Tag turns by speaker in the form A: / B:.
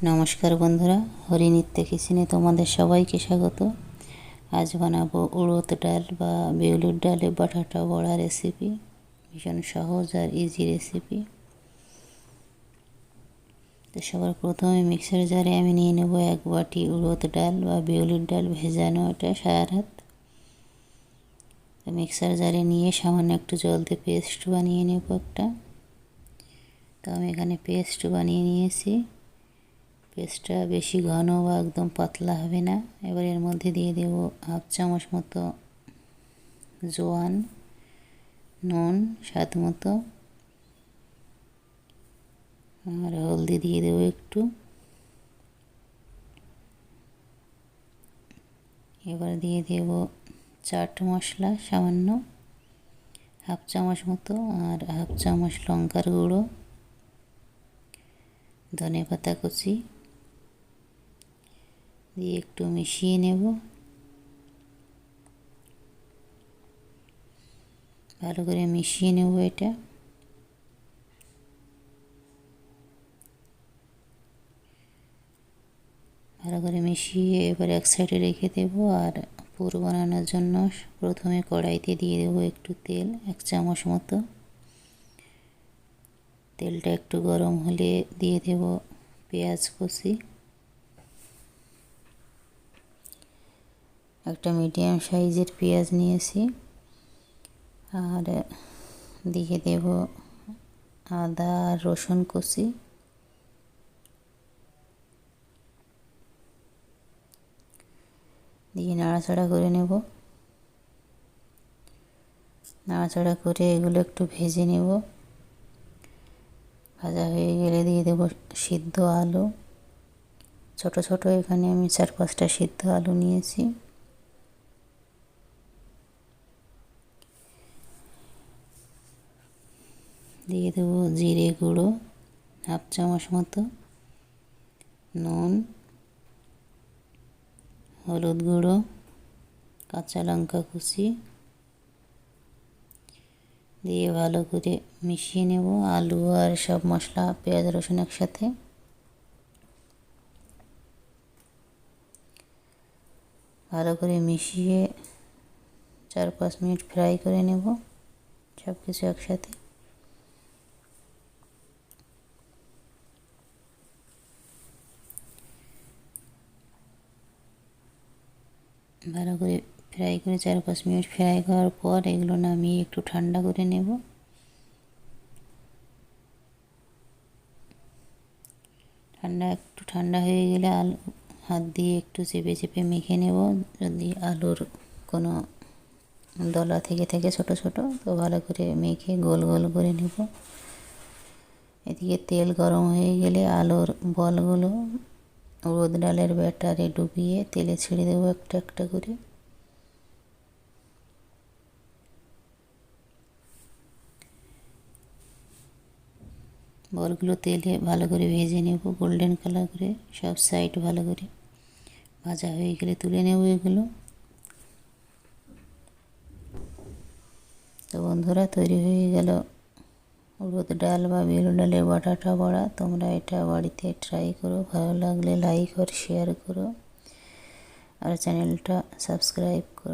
A: নমস্কার বন্ধুরা, হরিনিত্যা কিচেনে তোমাদের সবাইকে স্বাগত। আজ বানাবো উড়দ ডাল বা বিউলির ডালে বাটাটা বড়া রেসিপি। ভীষণ সহজ আর ইজি রেসিপি। তো সবার প্রথমে মিক্সার জারে আমি নিয়ে নেব 1 বাটি উড়দ ডাল বা বিউলির ডাল ভেজানো, এটা সারা রাত। তো মিক্সার জারে নিয়ে সামান্য একটু জল দিয়ে পেস্ট বানিয়ে নেব একটা। তো আমি এখানে পেস্ট বানিয়ে নিয়েছি। পেস্টটা বেশি ঘন বা একদম পাতলা হবে না। এবার এর মধ্যে দিয়ে দেব 1/2 চামচ মতো জোয়ান, নুন স্বাদ মতো, আর হলদি দিয়ে দেব একটু। এবার দিয়ে দেব চাট মশলা সামান্য 1/2 চামচ মতো, আর 1/2 চামচ লঙ্কার গুঁড়ো, ধনেপাতা কুচি দিয়ে একটু মিশিয়ে নেব। ভালো করে মিশিয়ে নেব এটা। ভালো করে মিশিয়ে এবার এক সাইডে রেখে দেব। আর পুর বানানোর জন্য প্রথমে কড়াইতে দিয়ে দেব একটু তেল, 1 চামচ মতো। তেলটা একটু গরম হলে দিয়ে দেব পেঁয়াজ কুচি। একটা মিডিয়াম সাইজের পেঁয়াজ নিয়েছি। আর দিয়ে দেব আদা আর রসুন কুচি। দিয়ে নাড়াচাড়া করে নেব। নাড়াচাড়া করে এগুলো একটু ভেজে নেব। ভাজা হয়ে গেলে দিয়ে দেব সিদ্ধ আলু। ছোট ছোট এখানে আমি 4-5টা সিদ্ধ আলু নিয়েছি। দিয়ে দেব জিরে গুঁড়ো 1/2 চামচ মতো, নুন, হলুদ গুঁড়ো, কাঁচা লঙ্কা কুচি দিয়ে ভালো করে মিশিয়ে নেব আলু আর সব মশলা, পেঁয়াজ রসুন একসাথে। ভালো করে মিশিয়ে 4-5 মিনিট ফ্রাই করে নেব সব কিছু একসাথে। ভালো করে ফ্রাই করে 4-5 মিনিট ফ্রাই করার পর এগুলো নামিয়ে একটু ঠান্ডা করে নেব। একটু ঠান্ডা হয়ে গেলে আলু হাত দিয়ে একটু চেপে চেপে মেখে নেব। যদি আলুর কোনো দলা থেকে থাকে ছোট ছোট, তো ভালো করে মেখে গোল গোল করে নেব। এদিকে তেল গরম হয়ে গেলে আলুর বলগুলো উড়দ ডালের ব্যাটারে ডুবিয়ে তেলে ছেড়ে দেবো একটা একটা করে। বলগুলো তেলে ভালো করে ভেজে নেব গোল্ডেন কালার করে। সব সাইড ভালো করে ভাজা হয়ে গেলে তুলে নেব এগুলো। তো বন্ধুরা, তৈরি হয়ে গেল উড়দ ডাল বা বিউলির ডালের বাটাটা বড়া। তোমরা এটা বাড়িতে ট্রাই করো। ভালো লাগলে লাইক আর শেয়ার করো, আর চ্যানেলটা সাবস্ক্রাইব করো।